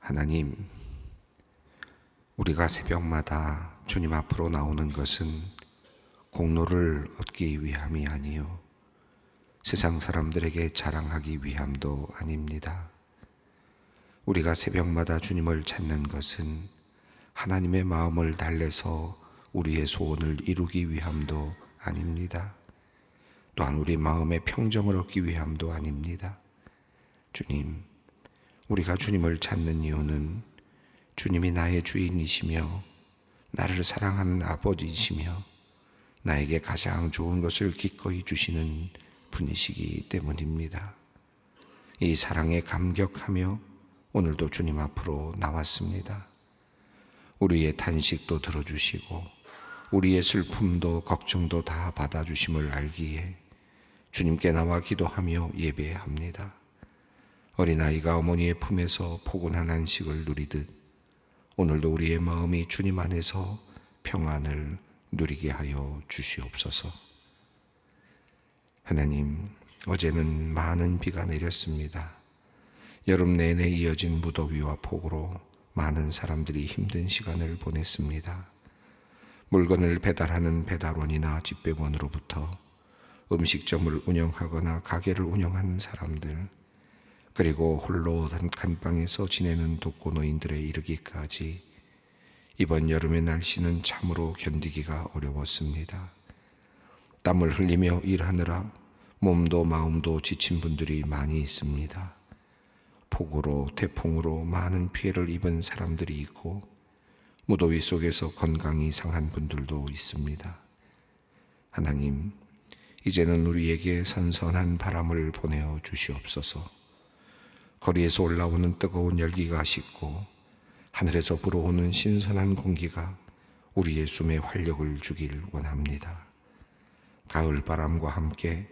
하나님, 우리가 새벽마다 주님 앞으로 나오는 것은 공로를 얻기 위함이 아니요 세상 사람들에게 자랑하기 위함도 아닙니다. 우리가 새벽마다 주님을 찾는 것은 하나님의 마음을 달래서 우리의 소원을 이루기 위함도 아닙니다. 또한 우리 마음의 평정을 얻기 위함도 아닙니다. 주님, 우리가 주님을 찾는 이유는 주님이 나의 주인이시며 나를 사랑하는 아버지이시며 나에게 가장 좋은 것을 기꺼이 주시는 분이시기 때문입니다. 이 사랑에 감격하며 오늘도 주님 앞으로 나왔습니다. 우리의 탄식도 들어주시고 우리의 슬픔도 걱정도 다 받아주심을 알기에 주님께 나와 기도하며 예배합니다. 어린아이가 어머니의 품에서 포근한 안식을 누리듯 오늘도 우리의 마음이 주님 안에서 평안을 누리게 하여 주시옵소서. 하나님, 어제는 많은 비가 내렸습니다. 여름 내내 이어진 무더위와 폭우로 많은 사람들이 힘든 시간을 보냈습니다. 물건을 배달하는 배달원이나 집배원으로부터 음식점을 운영하거나 가게를 운영하는 사람들, 그리고 홀로 단칸방에서 지내는 독거노인들에 이르기까지 이번 여름의 날씨는 참으로 견디기가 어려웠습니다. 땀을 흘리며 일하느라 몸도 마음도 지친 분들이 많이 있습니다. 폭우로 태풍으로 많은 피해를 입은 사람들이 있고 무더위 속에서 건강이 상한 분들도 있습니다. 하나님, 이제는 우리에게 선선한 바람을 보내어 주시옵소서. 거리에서 올라오는 뜨거운 열기가 식고 하늘에서 불어오는 신선한 공기가 우리의 숨에 활력을 주길 원합니다. 가을 바람과 함께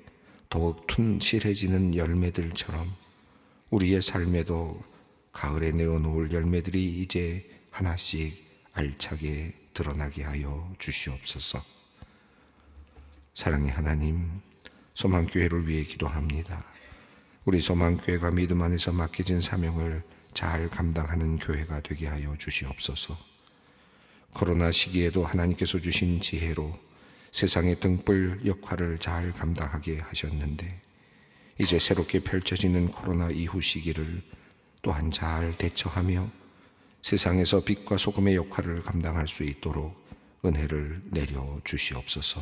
더욱 튼실해지는 열매들처럼 우리의 삶에도 가을에 내어놓을 열매들이 이제 하나씩 알차게 드러나게 하여 주시옵소서. 사랑의 하나님, 소망교회를 위해 기도합니다. 우리 소망교회가 믿음 안에서 맡겨진 사명을 잘 감당하는 교회가 되게 하여 주시옵소서. 코로나 시기에도 하나님께서 주신 지혜로 세상의 등불 역할을 잘 감당하게 하셨는데 이제 새롭게 펼쳐지는 코로나 이후 시기를 또한 잘 대처하며 세상에서 빛과 소금의 역할을 감당할 수 있도록 은혜를 내려 주시옵소서.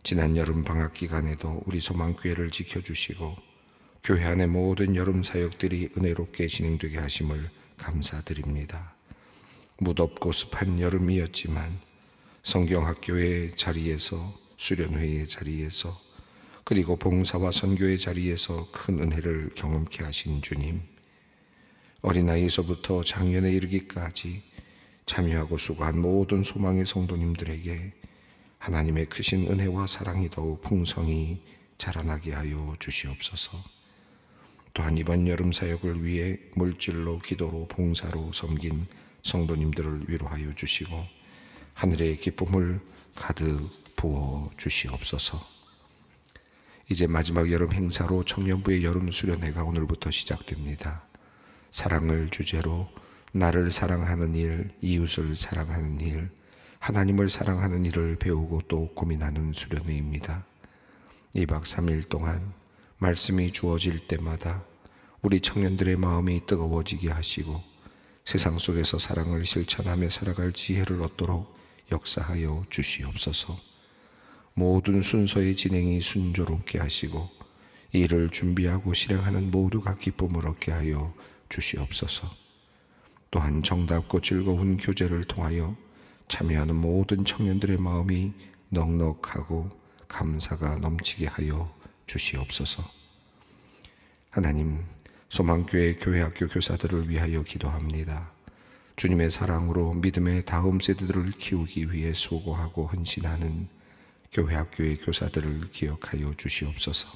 지난 여름 방학 기간에도 우리 소망교회를 지켜주시고 교회 안의 모든 여름 사역들이 은혜롭게 진행되게 하심을 감사드립니다. 무덥고 습한 여름이었지만 성경학교의 자리에서, 수련회의 자리에서, 그리고 봉사와 선교의 자리에서 큰 은혜를 경험케 하신 주님, 어린아이에서부터 장년에 이르기까지 참여하고 수고한 모든 소망의 성도님들에게 하나님의 크신 은혜와 사랑이 더욱 풍성히 자라나게 하여 주시옵소서. 또한 이번 여름 사역을 위해 물질로, 기도로, 봉사로 섬긴 성도님들을 위로하여 주시고 하늘의 기쁨을 가득 부어 주시옵소서. 이제 마지막 여름 행사로 청년부의 여름 수련회가 오늘부터 시작됩니다. 사랑을 주제로 나를 사랑하는 일, 이웃을 사랑하는 일, 하나님을 사랑하는 일을 배우고 또 고민하는 수련회입니다. 2박 3일 동안 말씀이 주어질 때마다 우리 청년들의 마음이 뜨거워지게 하시고 세상 속에서 사랑을 실천하며 살아갈 지혜를 얻도록 역사하여 주시옵소서. 모든 순서의 진행이 순조롭게 하시고 일을 준비하고 실행하는 모두가 기쁨을 얻게 하여 주시옵소서. 또한 정답고 즐거운 교제를 통하여 참여하는 모든 청년들의 마음이 넉넉하고 감사가 넘치게 하여 주시옵소서. 하나님, 소망교회 교회학교 교사들을 위하여 기도합니다. 주님의 사랑으로 믿음의 다음 세대들을 키우기 위해 수고하고 헌신하는 교회학교의 교사들을 기억하여 주시옵소서.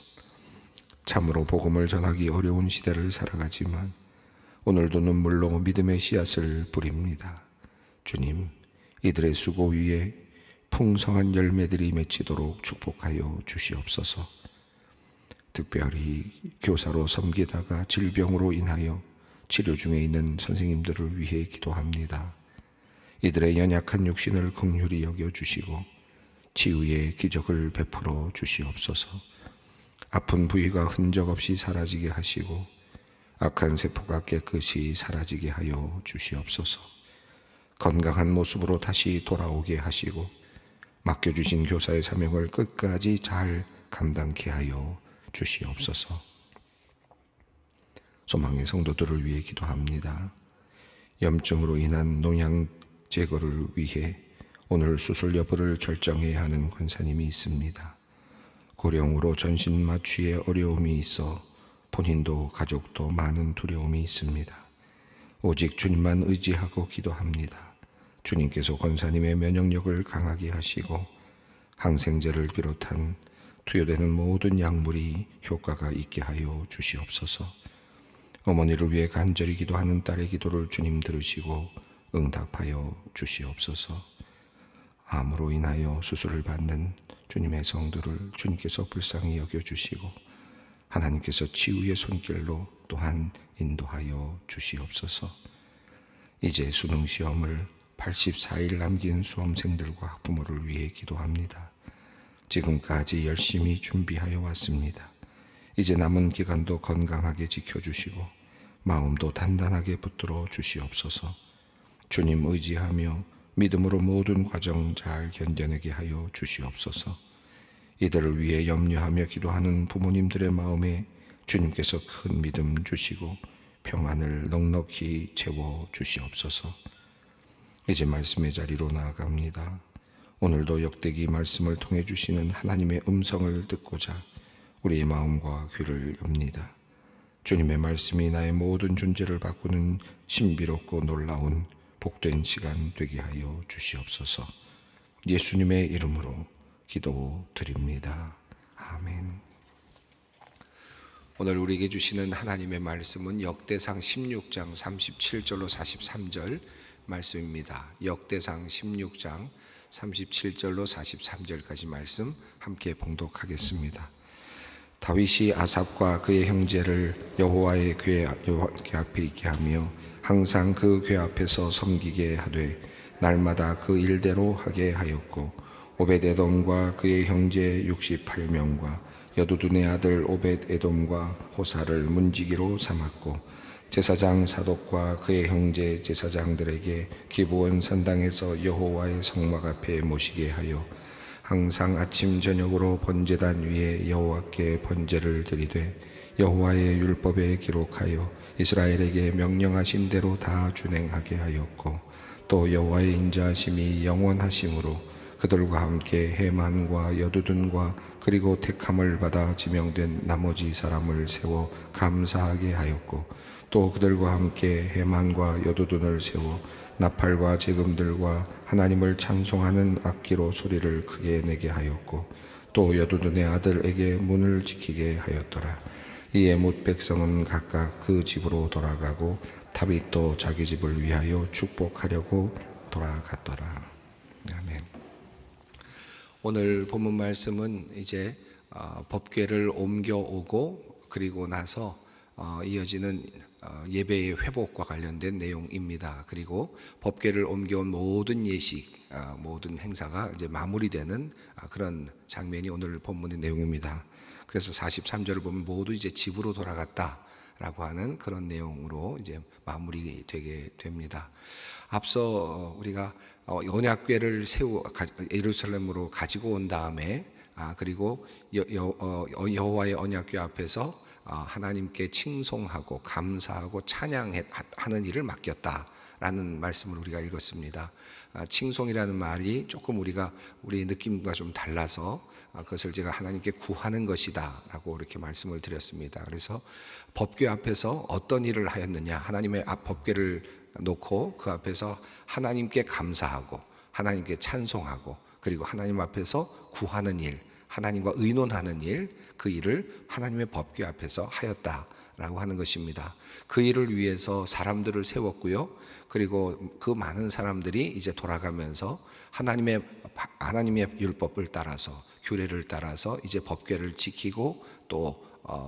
참으로 복음을 전하기 어려운 시대를 살아가지만 오늘도 눈물로 믿음의 씨앗을 뿌립니다. 주님, 이들의 수고 위에 풍성한 열매들이 맺히도록 축복하여 주시옵소서. 특별히 교사로 섬기다가 질병으로 인하여 치료 중에 있는 선생님들을 위해 기도합니다. 이들의 연약한 육신을 긍휼히 여겨주시고 치유의 기적을 베풀어 주시옵소서. 아픈 부위가 흔적 없이 사라지게 하시고 악한 세포가 깨끗이 사라지게 하여 주시옵소서. 건강한 모습으로 다시 돌아오게 하시고 맡겨주신 교사의 사명을 끝까지 잘 감당케 하여 주시옵소서. 소망의 성도들을 위해 기도합니다. 염증으로 인한 농양 제거를 위해 오늘 수술 여부를 결정해야 하는 권사님이 있습니다. 고령으로 전신 마취에 어려움이 있어 본인도 가족도 많은 두려움이 있습니다. 오직 주님만 의지하고 기도합니다. 주님께서 권사님의 면역력을 강하게 하시고 항생제를 비롯한 투여되는 모든 약물이 효과가 있게 하여 주시옵소서. 어머니를 위해 간절히 기도하는 딸의 기도를 주님 들으시고 응답하여 주시옵소서. 암으로 인하여 수술을 받는 주님의 성도를 주님께서 불쌍히 여겨주시고 하나님께서 치유의 손길로 또한 인도하여 주시옵소서. 이제 수능시험을 84일 남긴 수험생들과 학부모를 위해 기도합니다. 지금까지 열심히 준비하여 왔습니다. 이제 남은 기간도 건강하게 지켜주시고 마음도 단단하게 붙들어 주시옵소서. 주님 의지하며 믿음으로 모든 과정 잘 견뎌내게 하여 주시옵소서. 이들을 위해 염려하며 기도하는 부모님들의 마음에 주님께서 큰 믿음 주시고 평안을 넉넉히 채워 주시옵소서. 이제 말씀의 자리로 나아갑니다. 오늘도 역대기 말씀을 통해 주시는 하나님의 음성을 듣고자 우리의 마음과 귀를 엽니다. 주님의 말씀이 나의 모든 존재를 바꾸는 신비롭고 놀라운 복된 시간 되게 하여 주시옵소서. 예수님의 이름으로 기도드립니다. 아멘. 오늘 우리에게 주시는 하나님의 말씀은 역대상 16장 37절로 43절 말씀입니다. 역대상 16장 37절로 43절까지 말씀 함께 봉독하겠습니다. 다윗이 아삽과 그의 형제를 여호와의 궤 앞에 있게 하며 항상 그 궤 앞에서 섬기게 하되 날마다 그 일대로 하게 하였고 오벳에돔과 그의 형제 68명과 여두둔의 아들 오벳에돔과 호사를 문지기로 삼았고 제사장 사독과 그의 형제 제사장들에게 기브온 산당에서 여호와의 성막 앞에 모시게 하여 항상 아침 저녁으로 번제단 위에 여호와께 번제를 드리되 여호와의 율법에 기록하여 이스라엘에게 명령하신 대로 다 준행하게 하였고 또 여호와의 인자하심이 영원하심으로 그들과 함께 해만과 여두둔과 그리고 택함을 받아 지명된 나머지 사람을 세워 감사하게 하였고 또 그들과 함께 해만과 여두둔을 세워 나팔과 제금들과 하나님을 찬송하는 악기로 소리를 크게 내게 하였고 또 여두둔의 아들에게 문을 지키게 하였더라. 이에 뭇 백성은 각각 그 집으로 돌아가고 다윗도 자기 집을 위하여 축복하려고 돌아갔더라. 아멘. 오늘 본문 말씀은 이제 법궤를 옮겨오고 그리고 나서 이어지는 예배의 회복과 관련된 내용입니다. 그리고 법궤를 옮겨온 모든 예식, 모든 행사가 이제 마무리되는 그런 장면이 오늘 본문의 내용입니다. 그래서 43절을 보면 모두 이제 집으로 돌아갔다라고 하는 그런 내용으로 이제 마무리되게 됩니다. 앞서 우리가 언약궤를 예루살렘으로 가지고 온 다음에 그리고 여호와의 언약궤 앞에서 하나님께 칭송하고 감사하고 찬양하는 일을 맡겼다라는 말씀을 우리가 읽었습니다. 칭송이라는 말이 조금 우리 느낌과 좀 달라서 그것을 제가 하나님께 구하는 것이다 라고 이렇게 말씀을 드렸습니다. 그래서 법궤 앞에서 어떤 일을 하였느냐, 하나님의 법궤를 놓고 그 앞에서 하나님께 감사하고 하나님께 찬송하고 그리고 하나님 앞에서 구하는 일, 하나님과 의논하는 일, 그 일을 하나님의 법궤 앞에서 하였다라고 하는 것입니다. 그 일을 위해서 사람들을 세웠고요. 그리고 그 많은 사람들이 이제 돌아가면서 하나님의 율법을 따라서, 규례를 따라서 이제 법궤를 지키고 또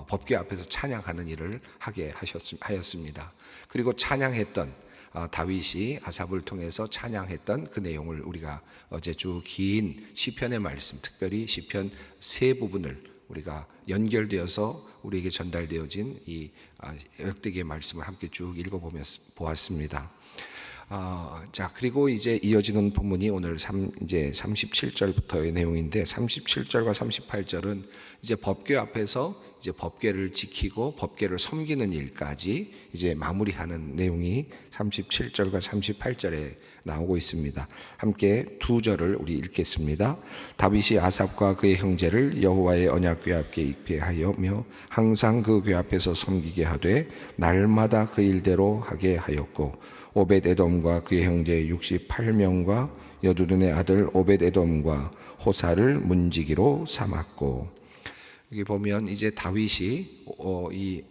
법궤 앞에서 찬양하는 일을 하게 하였습니다. 그리고 찬양했던 다윗이 아삽을 통해서 찬양했던 그 내용을 우리가 어제 쭉 긴 시편의 말씀, 특별히 시편 세 부분을 우리가 연결되어서 우리에게 전달되어진 이 역대기의 말씀을 함께 쭉 읽어보았습니다. 자, 그리고 이제 이어지는 본문이 오늘 이제 37절부터의 내용인데, 37절과 38절은 이제 법궤 앞에서 이제 법궤를 지키고 법궤를 섬기는 일까지 이제 마무리하는 내용이 37절과 38절에 나오고 있습니다. 함께 두 절을 우리 읽겠습니다. 다윗이 아삽과 그의 형제를 여호와의 언약궤 앞에 입회하여며 항상 그 궤 앞에서 섬기게 하되 날마다 그 일대로 하게 하였고, 오벳에돔과 그의 형제 68명과 여두둔의 아들 오벳에돔과 호사를 문지기로 삼았고. 여기 보면 이제 다윗이 이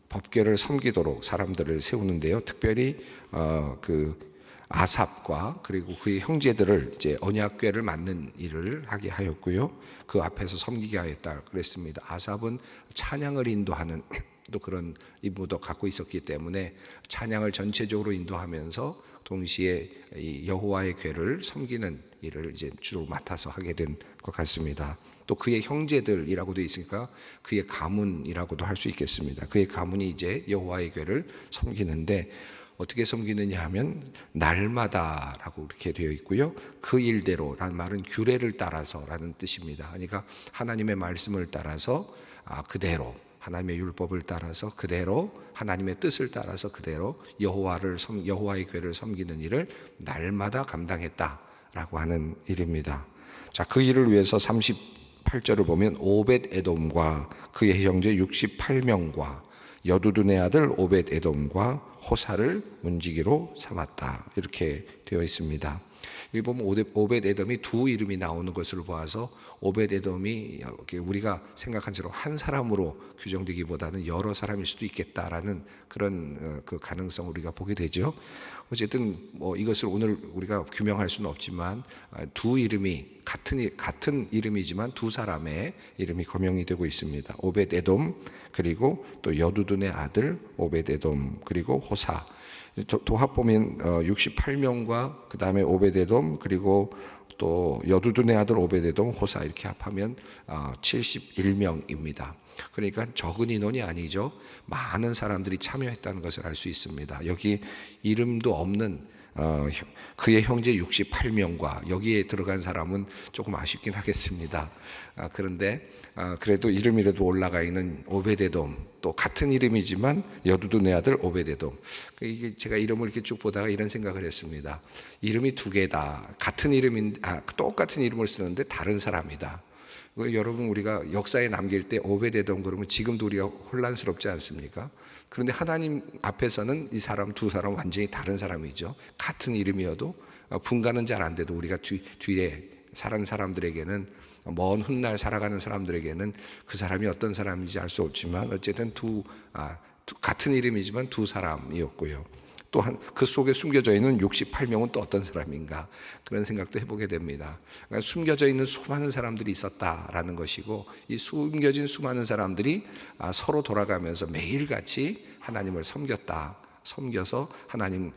법궤를 섬기도록 사람들을 세우는데요. 특별히 그 아삽과 그리고 그의 형제들을 이제 언약궤를 맡는 일을 하게 하였고요. 그 앞에서 섬기게 하였다 그랬습니다. 아삽은 찬양을 인도하는 또 그런 임무도 갖고 있었기 때문에 찬양을 전체적으로 인도하면서 동시에 이 여호와의 궤를 섬기는 일을 이제 주로 맡아서 하게 된 것 같습니다. 또 그의 형제들이라고 되어 있으니까 그의 가문이라고도 할 수 있겠습니다. 그의 가문이 이제 여호와의 궤를 섬기는데 어떻게 섬기느냐 하면 날마다라고 이렇게 되어 있고요. 그 일대로라는 말은 규례를 따라서라는 뜻입니다. 그러니까 하나님의 말씀을 따라서 그대로, 하나님의 율법을 따라서 그대로, 하나님의 뜻을 따라서 그대로 여호와의 궤를 섬기는 일을 날마다 감당했다라고 하는 일입니다. 자, 그 일을 위해서 38절을 보면 오벳에돔과 그의 형제 68명과 여두둔의 아들 오벳에돔과 호사를 문지기로 삼았다, 이렇게 되어 있습니다. 여기 보면 오벳에돔이 두 이름이 나오는 것을 보아서 오벳에돔이 우리가 생각한 처럼 한 사람으로 규정되기보다는 여러 사람일 수도 있겠다라는 그런 그 가능성을 우리가 보게 되죠. 어쨌든 뭐 이것을 오늘 우리가 규명할 수는 없지만 두 이름이 같은 이름이지만 두 사람의 이름이 거명이 되고 있습니다. 오벳에돔, 그리고 또 여두둔의 아들 오벳에돔, 그리고 호사. 도합 보면 68명과 그 다음에 오벳에돔, 그리고 또 여두둔의 아들 오벳에돔, 호사 이렇게 합하면 71명입니다. 그러니까 적은 인원이 아니죠. 많은 사람들이 참여했다는 것을 알 수 있습니다. 여기 이름도 없는 그의 형제 68명과 여기에 들어간 사람은 조금 아쉽긴 하겠습니다. 그런데 그래도 이름이라도 올라가 있는 오벳에돔, 또 같은 이름이지만 여두둔의 아들 오벳에돔. 이게 제가 이름을 이렇게 쭉 보다가 이런 생각을 했습니다. 이름이 두 개다. 똑같은 이름을 쓰는데 다른 사람이다. 여러분, 우리가 역사에 남길 때 오벳에돔 그러면 지금도 우리가 혼란스럽지 않습니까? 그런데 하나님 앞에서는 이 사람 두 사람 완전히 다른 사람이죠. 같은 이름이어도 분간은 잘 안 돼도 우리가 뒤에 사는 사람들에게는, 먼 훗날 살아가는 사람들에게는 그 사람이 어떤 사람인지 알 수 없지만 어쨌든 같은 이름이지만 두 사람이었고요. 또한 그 속에 숨겨져 있는 68명은 또 어떤 사람인가, 그런 생각도 해보게 됩니다. 그러니까 숨겨져 있는 수많은 사람들이 있었다라는 것이고, 이 숨겨진 수많은 사람들이 서로 돌아가면서 매일같이 하나님을 섬겨서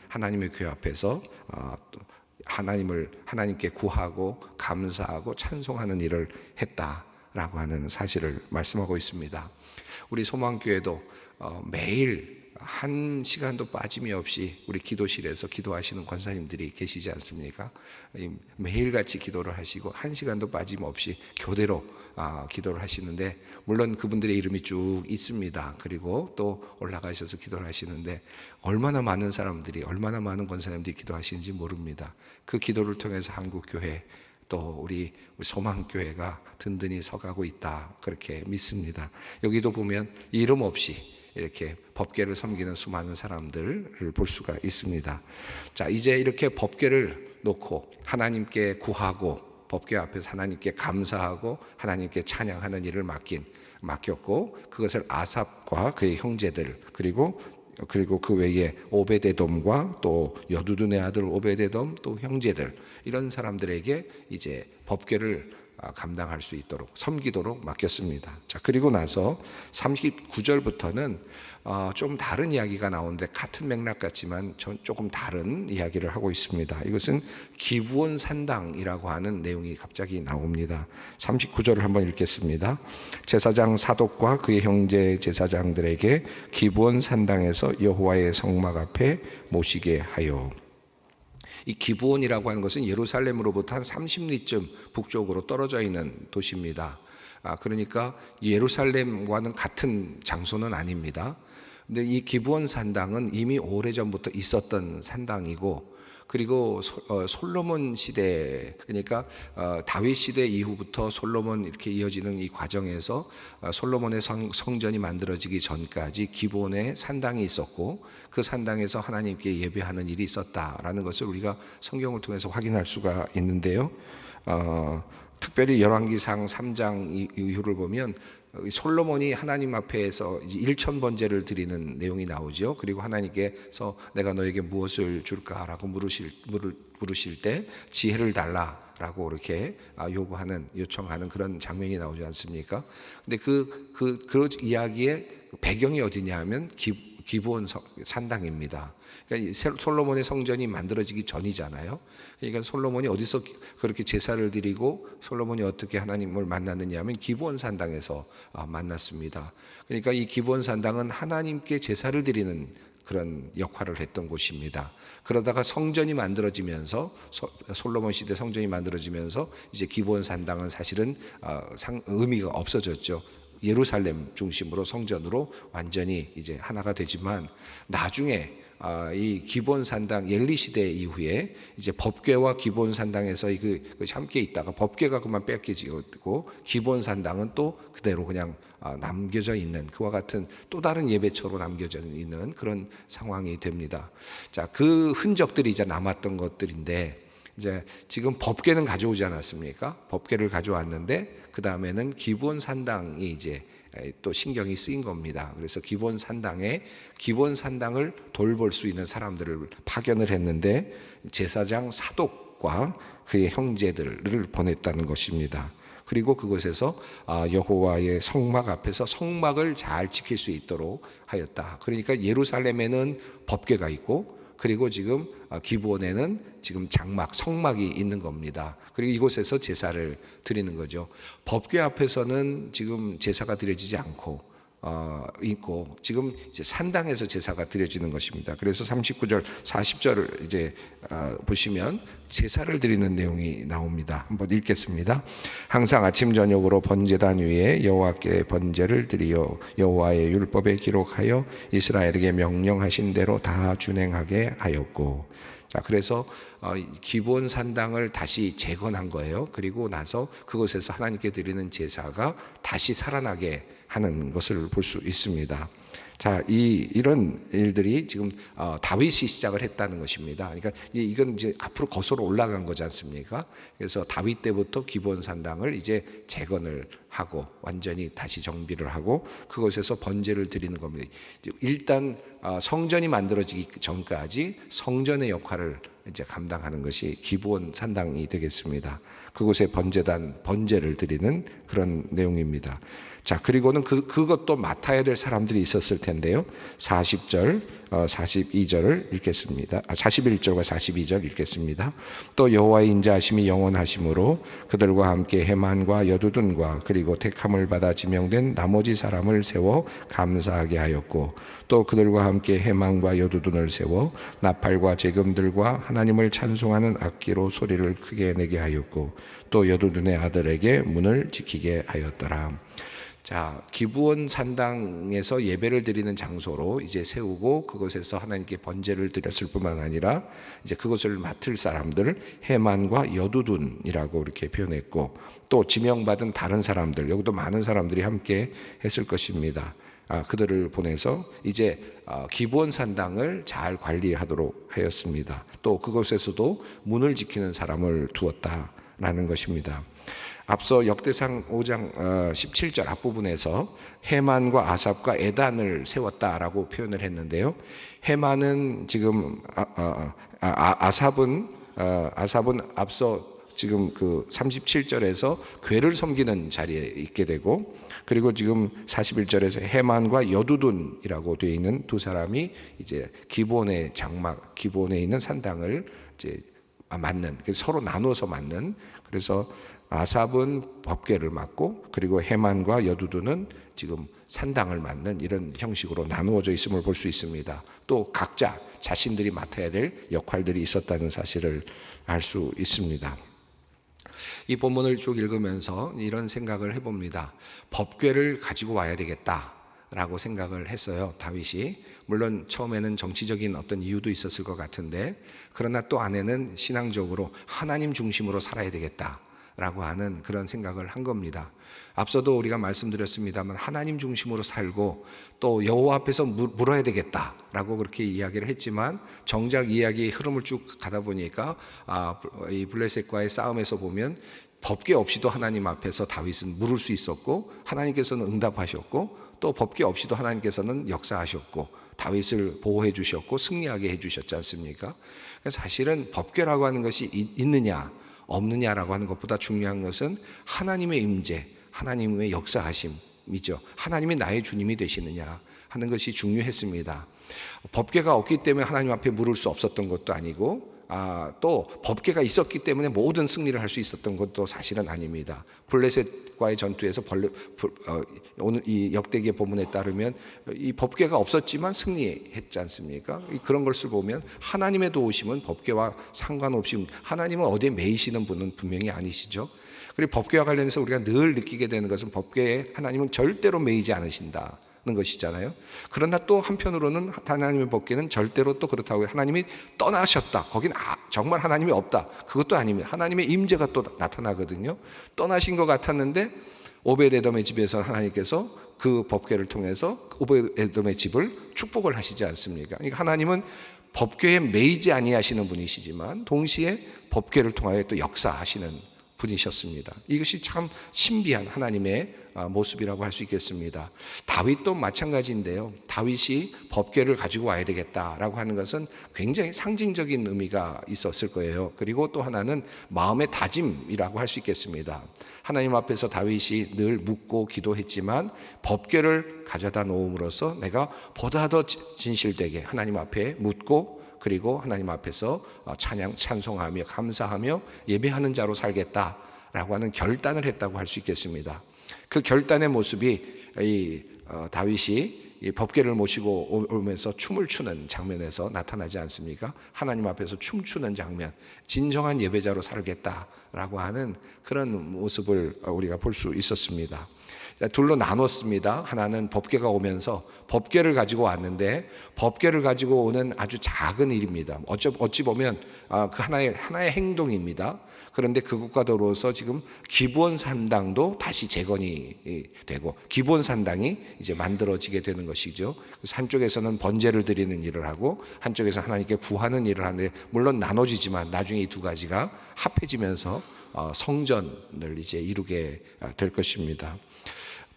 하나님의 궤 앞에서 하나님께 구하고 감사하고 찬송하는 일을 했다라고 하는 사실을 말씀하고 있습니다. 우리 소망교회도 매일 한 시간도 빠짐이 없이 우리 기도실에서 기도하시는 권사님들이 계시지 않습니까? 매일같이 기도를 하시고 한 시간도 빠짐없이 교대로 기도를 하시는데, 물론 그분들의 이름이 쭉 있습니다. 그리고 또 올라가셔서 기도를 하시는데 얼마나 많은 권사님들이 기도하시는지 모릅니다. 그 기도를 통해서 한국교회, 또 우리 소망교회가 든든히 서가고 있다, 그렇게 믿습니다. 여기도 보면 이름 없이 이렇게 법궤를 섬기는 수많은 사람들을 볼 수가 있습니다. 자, 이제 이렇게 법궤를 놓고 하나님께 구하고 법궤 앞에서 하나님께 감사하고 하나님께 찬양하는 일을 맡겼고, 그것을 아삽과 그의 형제들, 그리고 그 외에 오베데돔과 또 여두둔의 아들 오베데돔, 또 형제들, 이런 사람들에게 이제 법궤를 감당할 수 있도록 섬기도록 맡겼습니다. 자, 그리고 나서 39절부터는 좀 다른 이야기가 나오는데 같은 맥락 같지만 조금 다른 이야기를 하고 있습니다. 이것은 기브온 산당이라고 하는 내용이 갑자기 나옵니다. 39절을 한번 읽겠습니다. 제사장 사독과 그의 형제 제사장들에게 기브온 산당에서 여호와의 성막 앞에 모시게 하여. 이 기브온이라고 하는 것은 예루살렘으로부터 한 30리쯤 북쪽으로 떨어져 있는 도시입니다. 그러니까 예루살렘과는 같은 장소는 아닙니다. 근데 이 기브온 산당은 이미 오래전부터 있었던 산당이고, 그리고 솔로몬 시대, 그러니까 다윗 시대 이후부터 솔로몬 이렇게 이어지는 이 과정에서 솔로몬의 성전이 만들어지기 전까지 기브온에 산당이 있었고, 그 산당에서 하나님께 예배하는 일이 있었다라는 것을 우리가 성경을 통해서 확인할 수가 있는데요. 특별히 열왕기상 3장 이후를 보면 솔로몬이 하나님 앞에서 1,000번제를 드리는 내용이 나오죠. 그리고 하나님께서 내가 너에게 무엇을 줄까라고 물으실 때 지혜를 달라라고 이렇게 요청하는 그런 장면이 나오지 않습니까? 근데 그 이야기의 배경이 어디냐 하면 기브온 산당입니다. 그러니까 솔로몬의 성전이 만들어지기 전이잖아요. 그러니까 솔로몬이 어디서 그렇게 제사를 드리고 솔로몬이 어떻게 하나님을 만났느냐 하면 기브온 산당에서 만났습니다. 그러니까 이 기브온 산당은 하나님께 제사를 드리는 그런 역할을 했던 곳입니다. 그러다가 성전이 만들어지면서 솔로몬 시대 성전이 만들어지면서 이제 기브온 산당은 사실은 의미가 없어졌죠. 예루살렘 중심으로 성전으로 완전히 이제 하나가 되지만, 나중에 이 기브온 산당 엘리 시대 이후에 이제 법궤와 기브온 산당에서 함께 있다가 법궤가 그만 뺏기고 기브온 산당은 또 그대로 그냥 남겨져 있는, 그와 같은 또 다른 예배처로 남겨져 있는 그런 상황이 됩니다. 자, 그 흔적들이 이제 남았던 것들인데, 이제 지금 법궤는 가져오지 않았습니까? 법궤를 가져왔는데 그 다음에는 기브온 산당이 이제 또 신경이 쓰인 겁니다. 그래서 기브온 산당을 돌볼 수 있는 사람들을 파견을 했는데 제사장 사독과 그의 형제들을 보냈다는 것입니다. 그리고 그곳에서 여호와의 성막 앞에서 성막을 잘 지킬 수 있도록 하였다. 그러니까 예루살렘에는 법궤가 있고, 그리고 지금 기브온에는 지금 성막이 있는 겁니다. 그리고 이곳에서 제사를 드리는 거죠. 법궤 앞에서는 지금 제사가 드려지지 않고 있고, 지금 이제 산당에서 제사가 드려지는 것입니다. 그래서 39절, 40절을 이제 보시면 제사를 드리는 내용이 나옵니다. 한번 읽겠습니다. 항상 아침 저녁으로 번제단 위에 여호와께 번제를 드리어 여호와의 율법에 기록하여 이스라엘에게 명령하신 대로 다 준행하게 하였고. 자, 그래서 기브온 산당을 다시 재건한 거예요. 그리고 나서 그곳에서 하나님께 드리는 제사가 다시 살아나게 하는 것을 볼 수 있습니다. 자, 이런 일들이 지금 다윗이 시작을 했다는 것입니다. 그러니까 이건 이제 앞으로 거슬러 올라간 거지 않습니까? 그래서 다윗 때부터 기브온 산당을 이제 재건을 하고 완전히 다시 정비를 하고 그곳에서 번제를 드리는 겁니다. 일단 성전이 만들어지기 전까지 성전의 역할을 이제 감당하는 것이 기브온 산당이 되겠습니다. 그곳에 번제를 드리는 그런 내용입니다. 자, 그리고는 그것도 맡아야 될 사람들이 있었을 텐데요. 40절, 42절을 읽겠습니다. 41절과 42절 읽겠습니다. 또 여호와의 인자하심이 영원하심으로 그들과 함께 헤만과 여두둔과 그리고 택함을 받아 지명된 나머지 사람을 세워 감사하게 하였고, 또 그들과 함께 헤만과 여두둔을 세워 나팔과 제금들과 하나님을 찬송하는 악기로 소리를 크게 내게 하였고, 또 여두둔의 아들에게 문을 지키게 하였더라. 자, 기브온 산당에서 예배를 드리는 장소로 이제 세우고 그곳에서 하나님께 번제를 드렸을 뿐만 아니라 이제 그것을 맡을 사람들을 헤만과 여두둔이라고 이렇게 표현했고, 또 지명받은 다른 사람들, 여기도 많은 사람들이 함께 했을 것입니다. 그들을 보내서 이제 기브온 산당을 잘 관리하도록 하였습니다. 또 그곳에서도 문을 지키는 사람을 두었다 라는 것입니다. 앞서 역대상 5장 17절 앞부분에서 헤만과 아삽과 에단을 세웠다라고 표현을 했는데요. 헤만은 지금 아삽은 앞서 지금 그 37절에서 괴를 섬기는 자리에 있게 되고, 그리고 지금 41절에서 헤만과 여두둔이라고 되어 있는 두 사람이 이제 기브온의 장막, 기브온에 있는 산당을 이제 맡는, 서로 나누어서 맡는. 그래서 아삽은 법궤를 맡고, 그리고 헤만과 여두둔은 지금 산당을 맡는 이런 형식으로 나누어져 있음을 볼 수 있습니다. 또 각자 자신들이 맡아야 될 역할들이 있었다는 사실을 알 수 있습니다. 이 본문을 쭉 읽으면서 이런 생각을 해봅니다. 법궤를 가지고 와야 되겠다라고 생각을 했어요, 다윗이. 물론 처음에는 정치적인 어떤 이유도 있었을 것 같은데, 그러나 또 안에는 신앙적으로 하나님 중심으로 살아야 되겠다라고 하는 그런 생각을 한 겁니다. 앞서도 우리가 말씀드렸습니다만 하나님 중심으로 살고 또 여호와 앞에서 물어야 되겠다라고 그렇게 이야기를 했지만, 정작 이야기 흐름을 쭉 가다 보니까 이 블레셋과의 싸움에서 보면 법궤 없이도 하나님 앞에서 다윗은 물을 수 있었고, 하나님께서는 응답하셨고, 또 법궤 없이도 하나님께서는 역사하셨고 다윗을 보호해 주셨고 승리하게 해 주셨지 않습니까? 사실은 법궤라고 하는 것이 있느냐 없느냐라고 하는 것보다 중요한 것은 하나님의 임재, 하나님의 역사하심이죠. 하나님이 나의 주님이 되시느냐 하는 것이 중요했습니다. 법궤가 없기 때문에 하나님 앞에 물을 수 없었던 것도 아니고, 또 법궤가 있었기 때문에 모든 승리를 할 수 있었던 것도 사실은 아닙니다. 블레셋과의 전투에서 오늘 이 역대기의 본문에 따르면 이 법궤가 없었지만 승리했지 않습니까? 그런 것을 보면 하나님의 도우심은 법궤와 상관없이, 하나님은 어디에 매이시는 분은 분명히 아니시죠. 그리고 법궤와 관련해서 우리가 늘 느끼게 되는 것은 법궤에 하나님은 절대로 매이지 않으신다 는 것이잖아요. 그러나 또 한편으로는 하나님의 법궤는 절대로 또 그렇다고 하나님이 떠나셨다, 거긴 정말 하나님이 없다, 그것도 아닙니다. 하나님의 임재가 또 나타나거든요. 떠나신 것 같았는데 오벳에돔의 집에서 하나님께서 그 법궤를 통해서 오벳에돔의 집을 축복을 하시지 않습니까? 그러니까 하나님은 법궤에 매이지 아니하시는 분이시지만 동시에 법궤를 통하여 또 역사하시는 분이셨습니다. 이것이 참 신비한 하나님의 모습이라고 할 수 있겠습니다. 다윗도 마찬가지인데요. 다윗이 법궤를 가지고 와야 되겠다라고 하는 것은 굉장히 상징적인 의미가 있었을 거예요. 그리고 또 하나는 마음의 다짐이라고 할 수 있겠습니다. 하나님 앞에서 다윗이 늘 묻고 기도했지만 법궤를 가져다 놓음으로써 내가 보다 더 진실되게 하나님 앞에 묻고, 그리고 하나님 앞에서 찬송하며 감사하며 예배하는 자로 살겠다라고 하는 결단을 했다고 할 수 있겠습니다. 그 결단의 모습이 다윗이 이 법궤를 모시고 오면서 춤을 추는 장면에서 나타나지 않습니까? 하나님 앞에서 춤추는 장면, 진정한 예배자로 살겠다라고 하는 그런 모습을 우리가 볼 수 있었습니다. 둘로 나눴습니다. 하나는 법궤가 오면서 법궤를 가지고 왔는데, 법궤를 가지고 오는 아주 작은 일입니다. 어찌 보면 그 하나의 행동입니다. 그런데 그것과 더불어서 지금 기브온 산당도 다시 재건이 되고 기브온 산당이 이제 만들어지게 되는 것이죠. 그래서 한쪽에서는 번제를 드리는 일을 하고 한쪽에서 하나님께 구하는 일을 하는데, 물론 나눠지지만 나중에 이 두 가지가 합해지면서 성전을 이제 이루게 될 것입니다.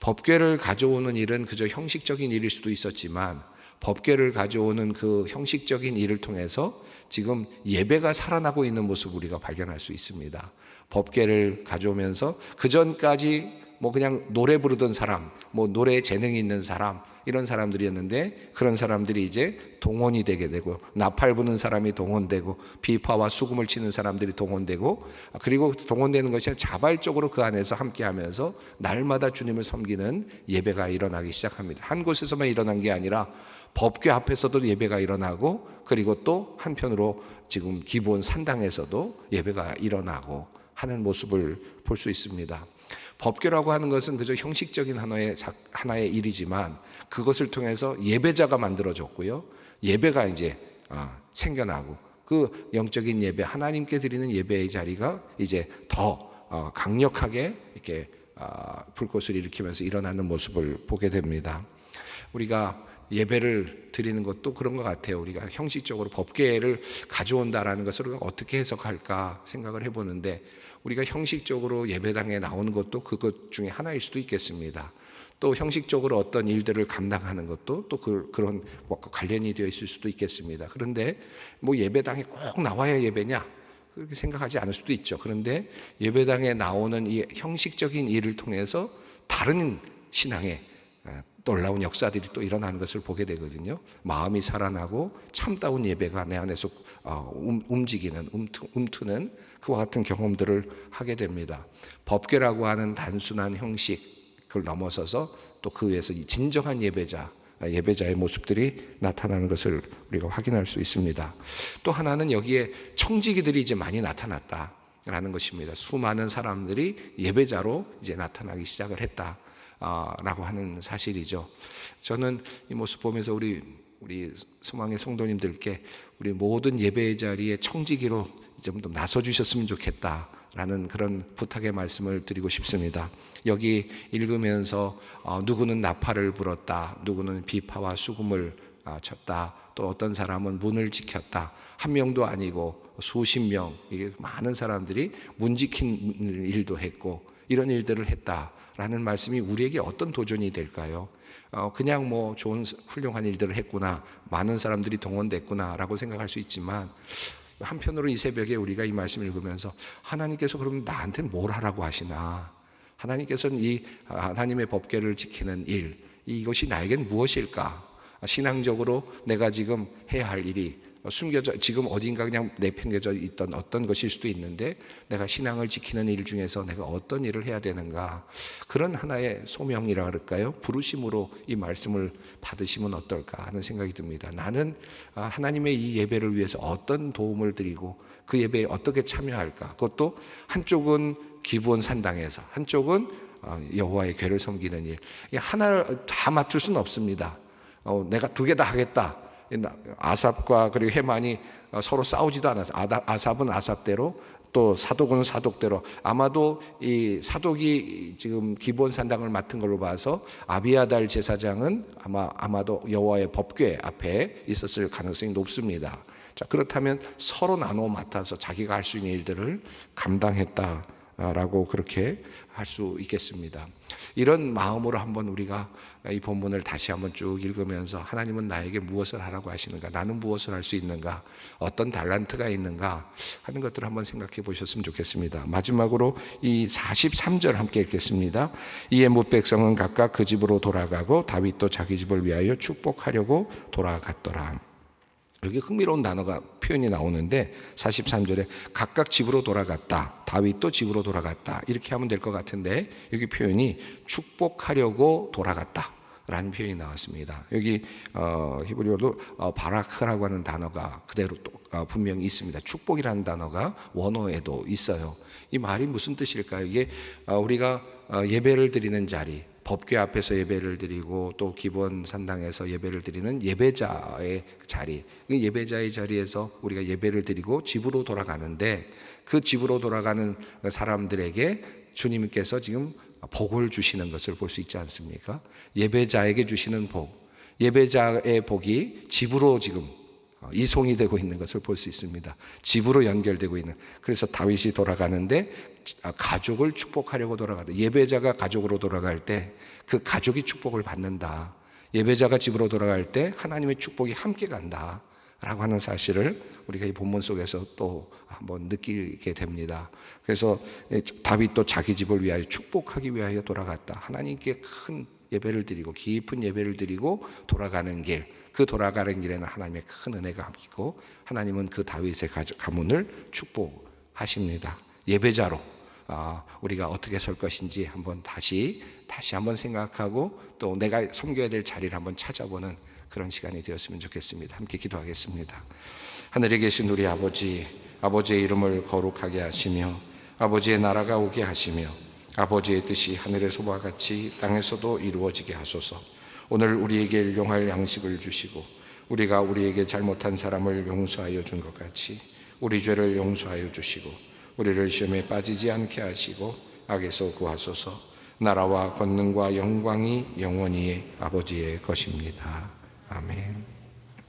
법궤를 가져오는 일은 그저 형식적인 일일 수도 있었지만, 법궤를 가져오는 그 형식적인 일을 통해서 지금 예배가 살아나고 있는 모습을 우리가 발견할 수 있습니다. 법궤를 가져오면서 그 전까지 그냥 노래 부르던 사람, 노래에 재능이 있는 사람, 이런 사람들이었는데, 그런 사람들이 이제 동원이 되게 되고, 나팔 부는 사람이 동원되고, 비파와 수금을 치는 사람들이 동원되고, 그리고 동원되는 것이 아니라 자발적으로 그 안에서 함께하면서 날마다 주님을 섬기는 예배가 일어나기 시작합니다. 한 곳에서만 일어난 게 아니라 법궤 앞에서도 예배가 일어나고, 그리고 또 한편으로 지금 기브온 산당에서도 예배가 일어나고 하는 모습을 볼 수 있습니다. 법궤라고 하는 것은 그저 형식적인 하나의 일이지만, 그것을 통해서 예배자가 만들어졌고요, 예배가 이제 생겨나고, 그 영적인 예배, 하나님께 드리는 예배의 자리가 이제 더 강력하게 이렇게 불꽃을 일으키면서 일어나는 모습을 보게 됩니다. 우리가 예배를 드리는 것도 그런 것 같아요. 우리가 형식적으로 법궤를 가져온다라는 것을 우리가 어떻게 해석할까 생각을 해보는데, 우리가 형식적으로 예배당에 나오는 것도 그것 중에 하나일 수도 있겠습니다. 또 형식적으로 어떤 일들을 감당하는 것도 또 그런 것과 관련이 되어 있을 수도 있겠습니다. 그런데 뭐 예배당에 꼭 나와야 예배냐? 그렇게 생각하지 않을 수도 있죠. 그런데 예배당에 나오는 이 형식적인 일을 통해서 다른 신앙의 놀라운 역사들이 또 일어나는 것을 보게 되거든요. 마음이 살아나고 참다운 예배가 내 안에서 움직이는, 움트는 그와 같은 경험들을 하게 됩니다. 법궤라고 하는 단순한 형식을 넘어서서 또 그 위에서 이 진정한 예배자의 모습들이 나타나는 것을 우리가 확인할 수 있습니다. 또 하나는 여기에 청지기들이 이제 많이 나타났다라는 것입니다. 수많은 사람들이 예배자로 이제 나타나기 시작을 했다. 라고 하는 사실이죠. 저는 이 모습 보면서 우리 소망의 성도님들께 우리 모든 예배의 자리에 청지기로 좀 더 나서 주셨으면 좋겠다라는 그런 부탁의 말씀을 드리고 싶습니다. 여기 읽으면서 누구는 나팔을 불었다, 누구는 비파와 수금을 쳤다, 또 어떤 사람은 문을 지켰다. 한 명도 아니고 수십 명, 이게 많은 사람들이 문 지킨 일도 했고 이런 일들을 했다라는 말씀이 우리에게 어떤 도전이 될까요? 그냥 뭐 좋은 훌륭한 일들을 했구나, 많은 사람들이 동원됐구나라고 생각할 수 있지만, 한편으로 이 새벽에 우리가 이 말씀을 읽으면서 하나님께서 그럼 나한테 뭘 하라고 하시나? 하나님께서는 이 하나님의 법궤를 지키는 일, 이것이 나에겐 무엇일까? 신앙적으로 내가 지금 해야 할 일이 숨겨져 지금 어딘가 그냥 내팽개져 있던 어떤 것일 수도 있는데, 내가 신앙을 지키는 일 중에서 내가 어떤 일을 해야 되는가, 그런 하나의 소명이라 그럴까요? 부르심으로 이 말씀을 받으시면 어떨까 하는 생각이 듭니다. 나는 하나님의 이 예배를 위해서 어떤 도움을 드리고 그 예배에 어떻게 참여할까? 그것도 한쪽은 기브온 산당에서, 한쪽은 여호와의 궤를 섬기는 일. 하나를 다 맡을 수는 없습니다. 내가 두 개 다 하겠다. 아삽과 그리고 헤만이 서로 싸우지도 않았어요. 아삽은 아삽대로, 또 사독은 사독대로. 아마도 이 사독이 지금 기브온 산당을 맡은 걸로 봐서 아비아달 제사장은 아마도 여호와의 법궤 앞에 있었을 가능성이 높습니다. 자, 그렇다면 서로 나눠 맡아서 자기가 할 수 있는 일들을 감당했다라고 그렇게 할 수 있겠습니다. 이런 마음으로 한번 우리가 이 본문을 다시 한번 쭉 읽으면서, 하나님은 나에게 무엇을 하라고 하시는가, 나는 무엇을 할 수 있는가, 어떤 달란트가 있는가 하는 것들을 한번 생각해 보셨으면 좋겠습니다. 마지막으로 이 43절 함께 읽겠습니다. 이에 뭇 백성은 각각 그 집으로 돌아가고 다윗도 자기 집을 위하여 축복하려고 돌아갔더라. 여기 흥미로운 표현이 나오는데, 43절에 각각 집으로 돌아갔다, 다윗도 집으로 돌아갔다, 이렇게 하면 될 것 같은데, 여기 표현이 축복하려고 돌아갔다 라는 표현이 나왔습니다. 여기 히브리어로 바라크라고 하는 단어가 그대로 또 분명히 있습니다. 축복이라는 단어가 원어에도 있어요. 이 말이 무슨 뜻일까요? 이게 우리가 예배를 드리는 자리, 법궤 앞에서 예배를 드리고 또 기브온 산당에서 예배를 드리는 예배자의 자리, 예배자의 자리에서 우리가 예배를 드리고 집으로 돌아가는데, 그 집으로 돌아가는 사람들에게 주님께서 지금 복을 주시는 것을 볼 수 있지 않습니까? 예배자에게 주시는 복, 예배자의 복이 집으로 지금 이송이 되고 있는 것을 볼 수 있습니다. 집으로 연결되고 있는. 그래서 다윗이 돌아가는데 가족을 축복하려고 돌아가다. 예배자가 가족으로 돌아갈 때 그 가족이 축복을 받는다. 예배자가 집으로 돌아갈 때 하나님의 축복이 함께 간다 라고 하는 사실을 우리가 이 본문 속에서 또 한번 느끼게 됩니다. 그래서 다윗도 자기 집을 위하여 축복하기 위하여 돌아갔다. 하나님께 큰 예배를 드리고 깊은 예배를 드리고 돌아가는 길, 그 돌아가는 길에는 하나님의 큰 은혜가 있고, 하나님은 그 다윗의 가문을 축복하십니다. 예배자로 우리가 어떻게 설 것인지 한번 다시 한번 생각하고, 또 내가 섬겨야 될 자리를 한번 찾아보는 그런 시간이 되었으면 좋겠습니다. 함께 기도하겠습니다. 하늘에 계신 우리 아버지, 아버지의 이름을 거룩하게 하시며 아버지의 나라가 오게 하시며 아버지의 뜻이 하늘에서와 같이 땅에서도 이루어지게 하소서. 오늘 우리에게 일용할 양식을 주시고, 우리가 우리에게 잘못한 사람을 용서하여 준 것 같이 우리 죄를 용서하여 주시고, 우리를 시험에 빠지지 않게 하시고 악에서 구하소서. 나라와 권능과 영광이 영원히 아버지의 것입니다. 아멘.